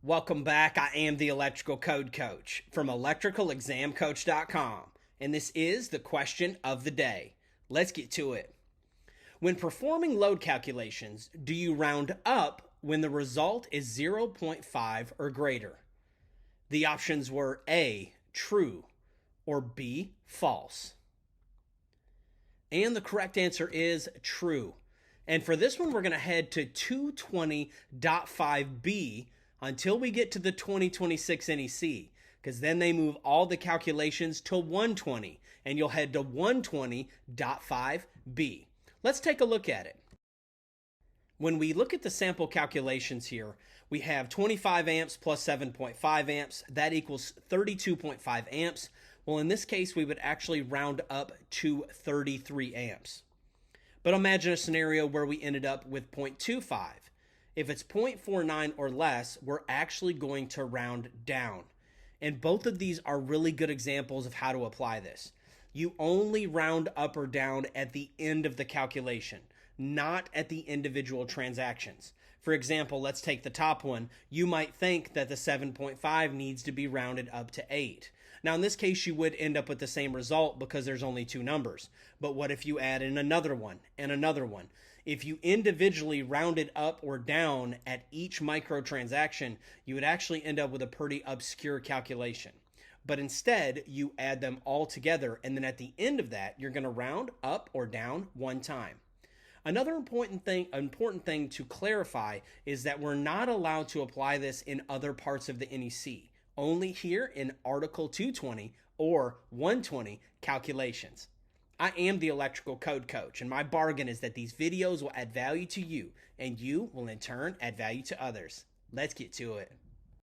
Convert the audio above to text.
Welcome back. I am the Electrical Code Coach from electricalexamcoach.com, and this is the question of the day. Let's get to it. When performing load calculations, do you round up when the result is 0.5 or greater? The options were A, true, or B, false. And the correct answer is true. And for this one, we're going to head to 220.5b until we get to the 2026 NEC, because then they move all the calculations to 120, and you'll head to 120.5b. Let's take a look at it. When we look at the sample calculations here, we have 25 amps plus 7.5 amps. That equals 32.5 amps. Well, in this case, we would actually round up to 33 amps. But imagine a scenario where we ended up with 0.25. If it's 0.49 or less, we're actually going to round down. And both of these are really good examples of how to apply this. You only round up or down at the end of the calculation, not at the individual transactions. For example, let's take the top one. You might think that the 7.5 needs to be rounded up to 8. Now, in this case, you would end up with the same result because there's only two numbers. But what if you add in another one and another one? If you individually rounded up or down at each microtransaction, you would actually end up with a pretty obscure calculation. But instead, you add them all together, and then at the end of that, you're going to round up or down one time. Another important thing to clarify is that we're not allowed to apply this in other parts of the NEC, only here in Article 220 or 120 calculations. I am the Electrical Code Coach, and my bargain is that these videos will add value to you, and you will in turn add value to others. Let's get to it.